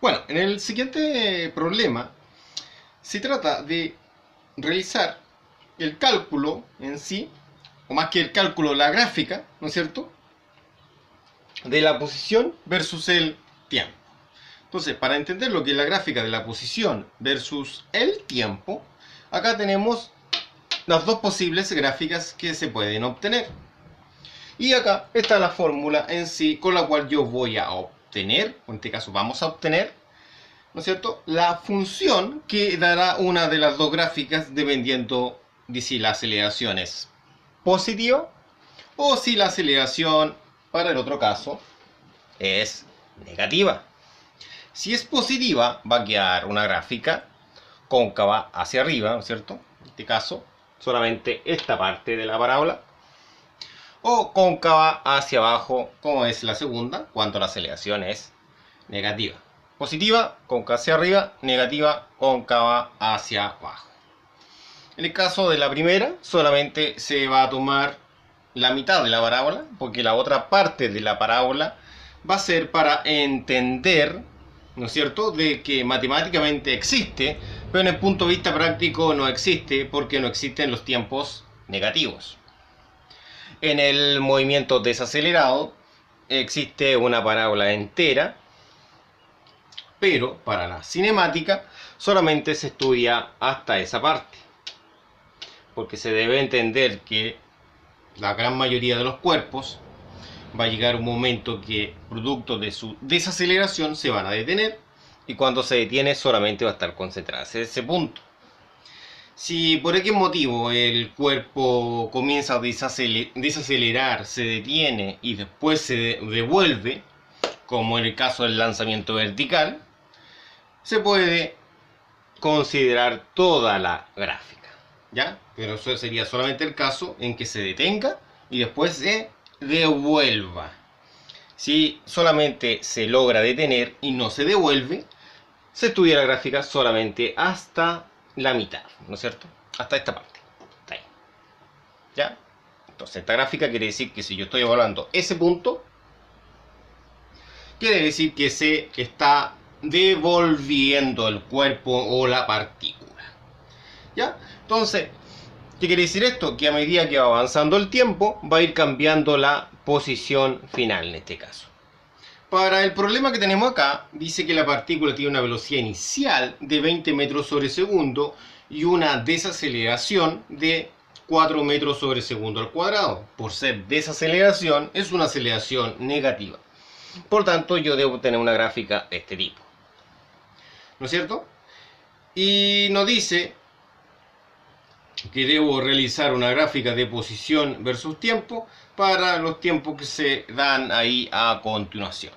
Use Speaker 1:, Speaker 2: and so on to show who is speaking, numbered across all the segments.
Speaker 1: Bueno, en el siguiente problema se trata de realizar el cálculo en sí, o más que el cálculo, la gráfica, ¿no es cierto?, de la posición versus el tiempo. Entonces, para entender lo que es la gráfica de la posición versus el tiempo, acá tenemos las dos posibles gráficas que se pueden obtener. Y acá está la fórmula en sí con la cual yo voy a obtener, o en este caso vamos a obtener, ¿no es cierto?, la función que dará una de las dos gráficas dependiendo de si la aceleración es positiva o si la aceleración, para el otro caso, es negativa. Si es positiva, va a quedar una gráfica cóncava hacia arriba, ¿no es cierto? En este caso, solamente esta parte de la parábola. O cóncava hacia abajo, como es la segunda, cuando la aceleración es negativa. Positiva, cóncava hacia arriba, negativa, cóncava hacia abajo. En el caso de la primera, solamente se va a tomar la mitad de la parábola, porque la otra parte de la parábola va a ser para entender, ¿no es cierto?, de que matemáticamente existe, pero en el punto de vista práctico no existe, porque no existen los tiempos negativos. En el movimiento desacelerado existe una parábola entera, pero para la cinemática solamente se estudia hasta esa parte, porque se debe entender que la gran mayoría de los cuerpos va a llegar un momento que, producto de su desaceleración, se van a detener, y cuando se detiene solamente va a estar concentrada en ese punto. Si por X motivo el cuerpo comienza a desacelerar, se detiene y después se devuelve, como en el caso del lanzamiento vertical, se puede considerar toda la gráfica, ¿ya? Pero eso sería solamente el caso en que se detenga y después se devuelva. Si solamente se logra detener y no se devuelve, se estudia la gráfica solamente hasta la mitad, ¿no es cierto? Hasta esta parte. Está ahí. ¿Ya? Entonces, esta gráfica quiere decir que si yo estoy evaluando ese punto, quiere decir que se está devolviendo el cuerpo o la partícula. ¿Ya? Entonces, ¿qué quiere decir esto? Que a medida que va avanzando el tiempo, va a ir cambiando la posición final en este caso. Para el problema que tenemos acá, dice que la partícula tiene una velocidad inicial de 20 metros sobre segundo y una desaceleración de 4 metros sobre segundo al cuadrado. Por ser desaceleración, es una aceleración negativa. Por tanto, yo debo tener una gráfica de este tipo, ¿no es cierto? Y nos dice que debo realizar una gráfica de posición versus tiempo para los tiempos que se dan ahí a continuación,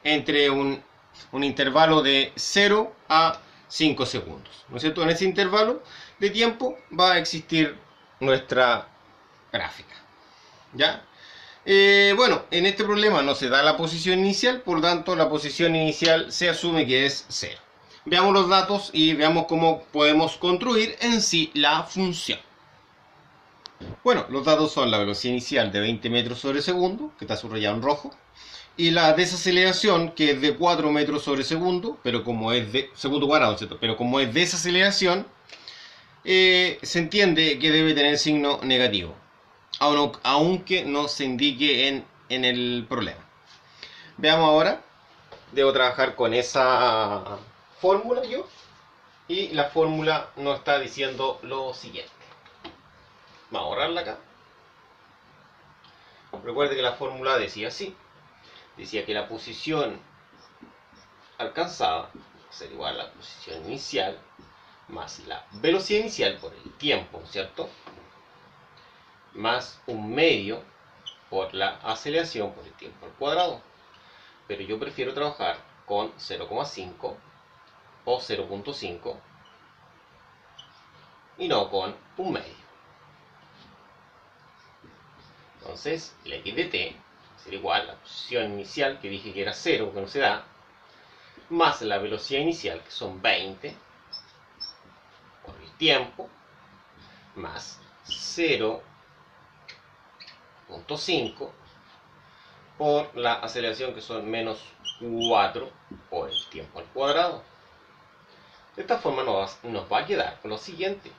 Speaker 1: entre un intervalo de 0 a 5 segundos, ¿no es cierto? En ese intervalo de tiempo va a existir nuestra gráfica, ¿ya? Bueno, en este problema no se da la posición inicial, por lo tanto la posición inicial se asume que es 0. Veamos los datos y veamos cómo podemos construir en sí la función. Bueno, los datos son la velocidad inicial de 20 metros sobre segundo, que está subrayado en rojo, y la desaceleración, que es de 4 metros sobre segundo, pero como es de segundo cuadrado, ¿cierto? Pero como es desaceleración, se entiende que debe tener signo negativo, aunque no se indique en el problema. Veamos ahora. Debo trabajar con esa fórmula yo, y la fórmula nos está diciendo lo siguiente. Vamos a borrarla acá. Recuerde que la fórmula decía así. Decía que la posición alcanzada sería igual a la posición inicial más la velocidad inicial por el tiempo, ¿cierto? Más un medio por la aceleración por el tiempo al cuadrado. Pero yo prefiero trabajar con 0,5 o 0,5 y no con un medio. Entonces, el x de t sería igual a la posición inicial, que dije que era 0, que no se da, más la velocidad inicial, que son 20, por el tiempo, más 0,5 por la aceleración, que son menos 4 por el tiempo al cuadrado. De esta forma nos va a quedar con lo siguiente: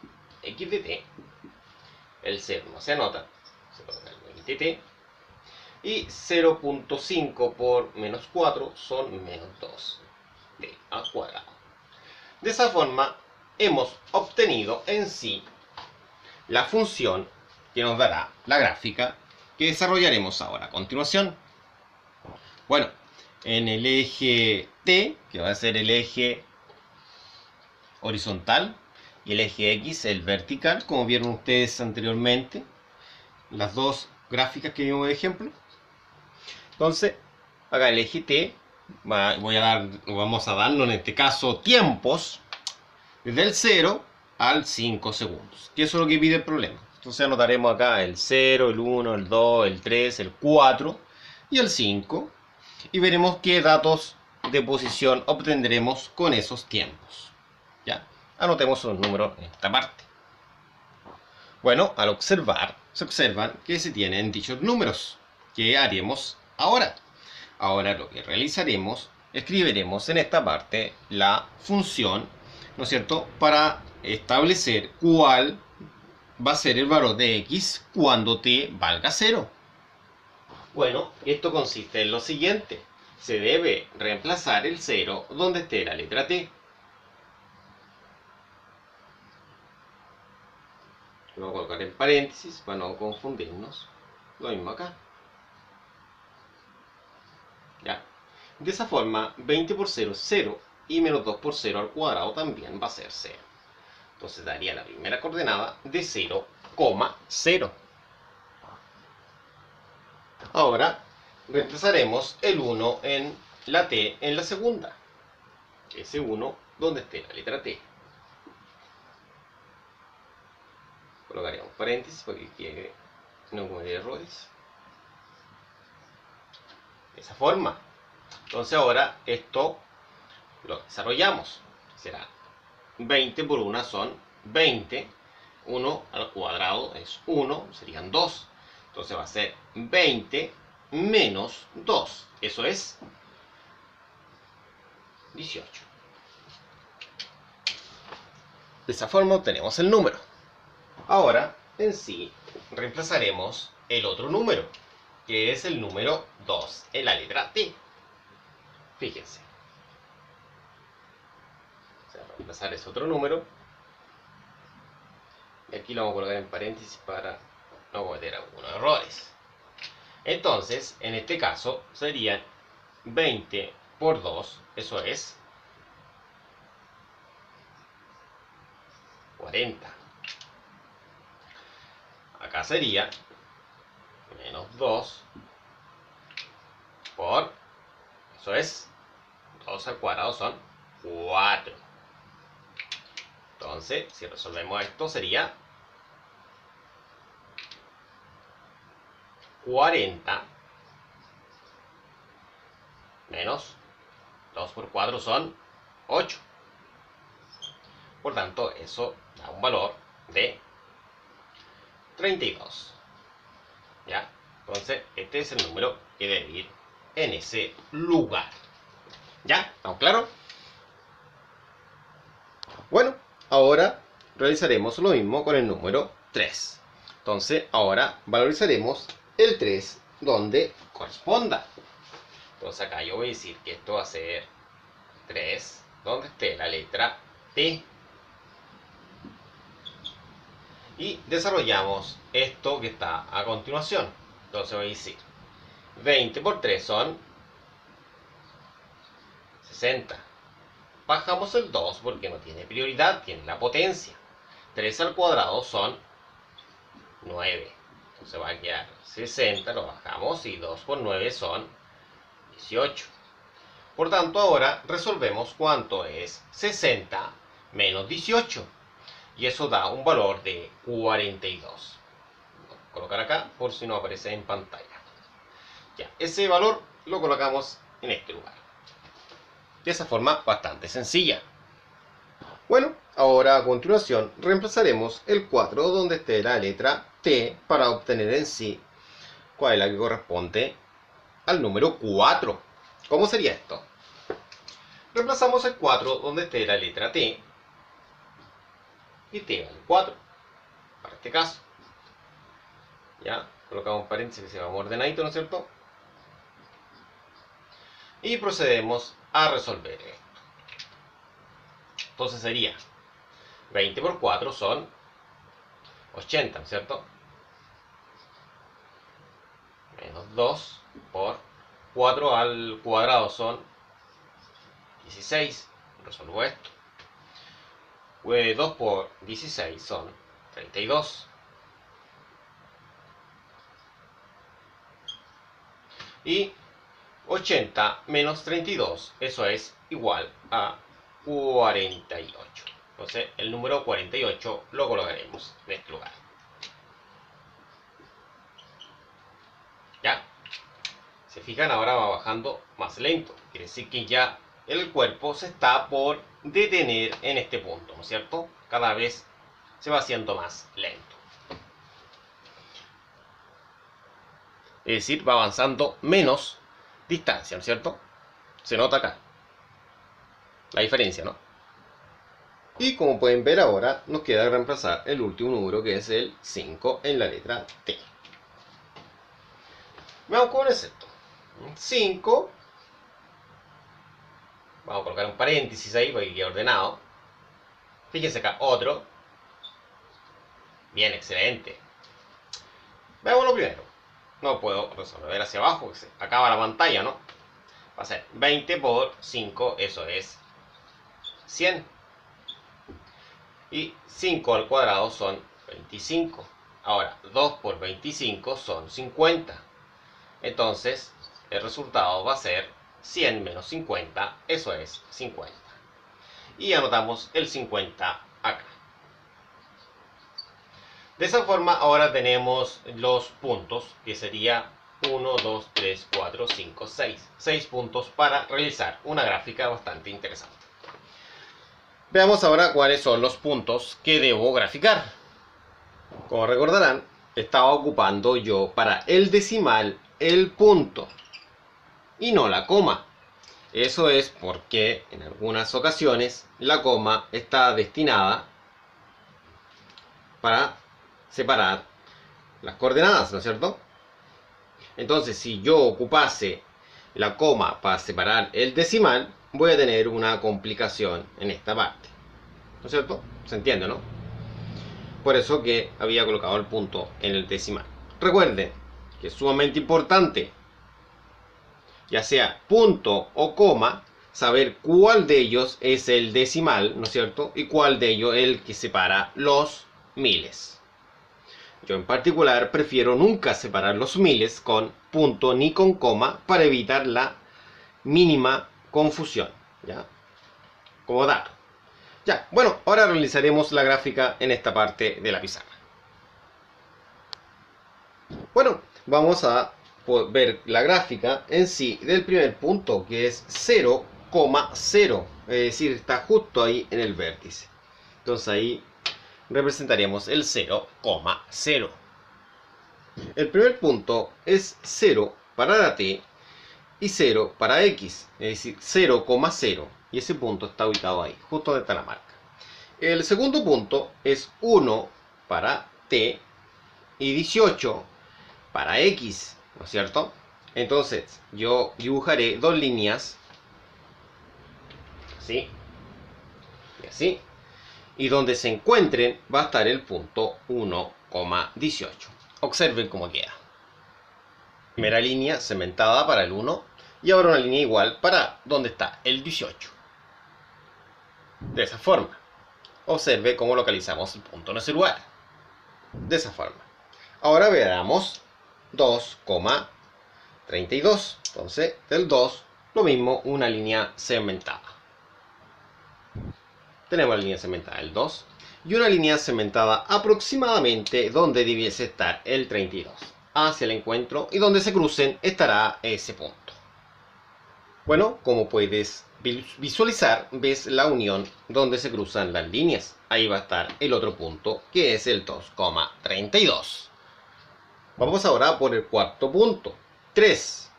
Speaker 1: x de t, el 0 no se anota, se coloca el 20t, y 0.5 por menos 4 son menos 2t al cuadrado. De esa forma hemos obtenido en sí la función que nos dará la gráfica que desarrollaremos ahora a continuación. Bueno, en el eje t, que va a ser el eje horizontal, y el eje x, el vertical, como vieron ustedes anteriormente, las dos gráficas que vimos de ejemplo. Entonces, acá el eje t, vamos a darnos en este caso tiempos desde el 0 al 5 segundos, que eso es lo que pide el problema. Entonces anotaremos acá el 0, el 1, el 2, el 3, el 4 y el 5, y veremos qué datos de posición obtendremos con esos tiempos. ¿Ya? Anotemos los números en esta parte. Bueno, al observar, se observan que se tienen dichos números. ¿Qué haremos ahora? Ahora lo que realizaremos, escribiremos en esta parte la función, ¿no es cierto?, para establecer cuál va a ser el valor de x cuando t valga 0. Bueno, esto consiste en lo siguiente: se debe reemplazar el 0 donde esté la letra t. Lo voy a colocar en paréntesis para no confundirnos. Lo mismo acá. ¿Ya? De esa forma, 20 por 0 es 0, y menos 2 por 0 al cuadrado también va a ser 0. Entonces daría la primera coordenada de 0,0. Ahora reemplazaremos el 1 en la t en la segunda. Ese 1 donde esté la letra t. Colocaríamos paréntesis para que quede, no cometer errores. De esa forma. Entonces ahora esto lo desarrollamos. Será 20 por 1 son 20. 1 al cuadrado es 1, serían 2. Entonces va a ser 20 menos 2. Eso es 18. De esa forma obtenemos el número. Ahora, en sí, reemplazaremos el otro número, que es el número 2 en la letra T. Fíjense. O sea, reemplazar ese otro número. Y aquí lo vamos a colocar en paréntesis para no cometer algunos errores. Entonces, en este caso, serían 20 por 2, eso es 40. Acá sería menos 2 por, eso es 2 al cuadrado son 4. Entonces, si resolvemos esto, sería 40 menos 2 por 4 son 8. Por tanto, eso da un valor de 32. ¿Ya? Entonces, este es el número que debe ir en ese lugar. ¿Ya? ¿Estamos claros? Bueno, ahora realizaremos lo mismo con el número 3. Entonces, ahora valorizaremos el 3 donde corresponda. Entonces, acá yo voy a decir que esto va a ser 3 donde esté la letra T. Y desarrollamos esto que está a continuación. Entonces voy a decir 20 por 3 son 60. Bajamos el 2 porque no tiene prioridad, tiene la potencia. 3 al cuadrado son 9. Entonces va a quedar 60, lo bajamos, y 2 por 9 son 18. Por tanto, ahora resolvemos cuánto es 60 menos 18. Y eso da un valor de 42. Voy a colocar acá por si no aparece en pantalla. Ya, ese valor lo colocamos en este lugar. De esa forma bastante sencilla. Bueno, ahora a continuación reemplazaremos el 4 donde esté la letra T para obtener en sí cuál es la que corresponde al número 4. ¿Cómo sería esto? Reemplazamos el 4 donde esté la letra T. Y T vale 4. Para este caso. Ya, colocamos un paréntesis que se va ordenadito, ¿no es cierto? Y procedemos a resolver esto. Entonces sería 20 por 4 son 80, ¿no es cierto? Menos 2 por 4 al cuadrado son 16. Resuelvo esto. 2 por 16 son 32. Y 80 menos 32, eso es igual a 48. Entonces el número 48 lo colocaremos en este lugar. ¿Ya? Se fijan, ahora va bajando más lento. Quiere decir que ya el cuerpo se está por detener en este punto, ¿no es cierto? Cada vez se va haciendo más lento. Es decir, va avanzando menos distancia, ¿no es cierto? Se nota acá la diferencia, ¿no? Y como pueden ver ahora, nos queda reemplazar el último número, que es el 5 en la letra T. Veamos cómo es esto. 5. Vamos a colocar un paréntesis ahí para que quede ordenado. Fíjense acá, otro. Bien, excelente. Veamos lo primero. No puedo resolver hacia abajo, que se acaba la pantalla, ¿no? Va a ser 20 por 5, eso es 100. Y 5 al cuadrado son 25. Ahora, 2 por 25 son 50. Entonces, el resultado va a ser 100 menos 50, eso es 50. Y anotamos el 50 acá. De esa forma, ahora tenemos los puntos, que sería 1, 2, 3, 4, 5, 6. 6 puntos para realizar una gráfica bastante interesante. Veamos ahora cuáles son los puntos que debo graficar. Como recordarán, estaba ocupando yo para el decimal el punto y no la coma. Eso es porque en algunas ocasiones la coma está destinada para separar las coordenadas, ¿no es cierto? Entonces, si yo ocupase la coma para separar el decimal, voy a tener una complicación en esta parte, ¿no es cierto? ¿Se entiende, no? Por eso que había colocado el punto en el decimal. Recuerden que es sumamente importante, ya sea punto o coma, saber cuál de ellos es el decimal, ¿no es cierto? Y cuál de ellos es el que separa los miles. Yo en particular prefiero nunca separar los miles con punto ni con coma para evitar la mínima confusión, ¿ya? Como dato. Ya, bueno, ahora realizaremos la gráfica en esta parte de la pizarra. Bueno, vamos a ver la gráfica en sí del primer punto, que es 0,0, es decir, está justo ahí en el vértice. Entonces ahí representaríamos el 0,0. El primer punto es 0 para la t y 0 para x, es decir, 0,0. Y ese punto está ubicado ahí, justo donde está la marca. El segundo punto es 1 para t y 18 para x, ¿no es cierto? Entonces, yo dibujaré dos líneas, así y así. Y donde se encuentren va a estar el punto 1,18. Observen cómo queda. Primera línea cementada para el 1 y ahora una línea igual para donde está el 18. De esa forma. Observe cómo localizamos el punto en ese lugar. De esa forma. Ahora veamos 2,32. Entonces, del 2, lo mismo, una línea cementada. Tenemos la línea cementada del 2 y una línea cementada aproximadamente donde debiese estar el 32. Hacia el encuentro y donde se crucen estará ese punto. Bueno, como puedes visualizar, ves la unión donde se cruzan las líneas. Ahí va a estar el otro punto, que es el 2,32. Vamos ahora por el cuarto punto. 3.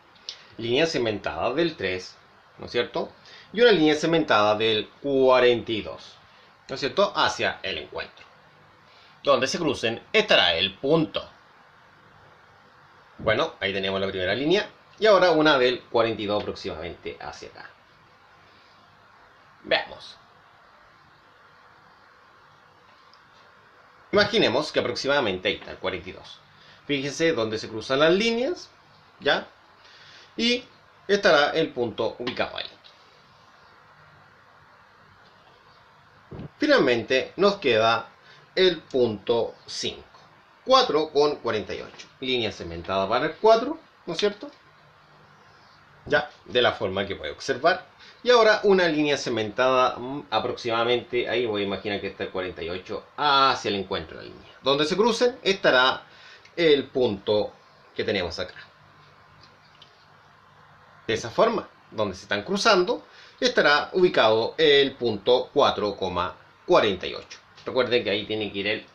Speaker 1: Línea cementada del 3, ¿no es cierto?
Speaker 2: y una línea segmentada del 42, ¿no es cierto?, hacia el encuentro. Donde se crucen estará el punto. Bueno, ahí tenemos la primera línea. Y ahora una del 42 aproximadamente hacia acá. Veamos. Imaginemos que aproximadamente ahí está el 42. Fíjense dónde se cruzan las líneas, ¿ya? Y estará el punto ubicado ahí. Finalmente nos queda el punto 5. 4 con 48. Línea segmentada para el 4, ¿no es cierto? Ya, de la forma que puede observar. Y ahora una línea segmentada aproximadamente, ahí voy a imaginar que está el 48, hacia el encuentro de la línea. Donde se crucen estará el punto que tenemos acá. De esa forma, donde se están cruzando, estará ubicado el punto 4,48. Recuerden que ahí tiene que ir el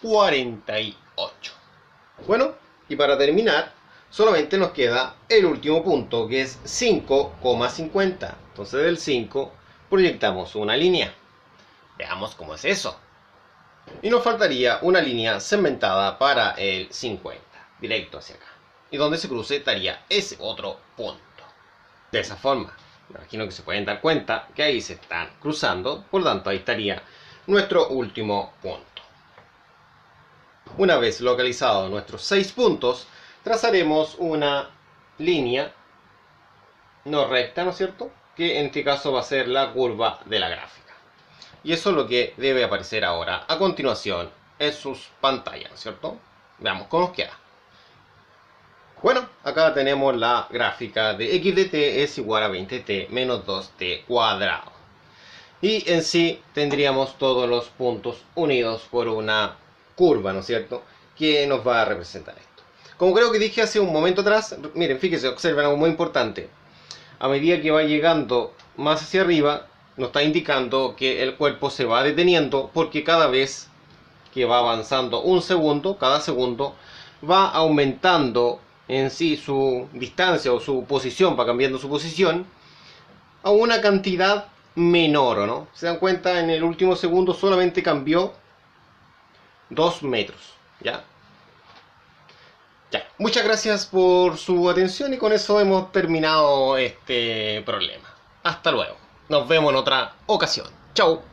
Speaker 2: 48. Bueno, y para terminar, solamente nos queda el último punto, que es 5,50. Entonces del 5 proyectamos una línea. Veamos cómo es eso. Y nos faltaría una línea segmentada para el 50, directo hacia acá. Y donde se cruce estaría ese otro punto. De esa forma, me imagino que se pueden dar cuenta que ahí se están cruzando. Por lo tanto, ahí estaría nuestro último punto. Una vez localizados nuestros 6 puntos, trazaremos una línea no recta, ¿no es cierto?, que en este caso va a ser la curva de la gráfica. Y eso es lo que debe aparecer ahora a continuación en sus pantallas, ¿no es cierto? Veamos cómo nos queda. Bueno, acá tenemos la gráfica de x de t es igual a 20t menos 2t cuadrado. Y en sí tendríamos todos los puntos unidos por una curva, ¿no es cierto?, que nos va a representar esto. Como creo que dije hace un momento atrás, miren, fíjense, observen algo muy importante. A medida que va llegando más hacia arriba, nos está indicando que el cuerpo se va deteniendo, porque cada vez que va avanzando un segundo, cada segundo, va aumentando en sí su distancia o su posición, va cambiando su posición a una cantidad menor, ¿no? Se dan cuenta, en el último segundo solamente cambió 2 metros, ¿ya? Ya, muchas gracias por su atención y con eso hemos terminado este problema. Hasta luego. Nos vemos en otra ocasión. Chau.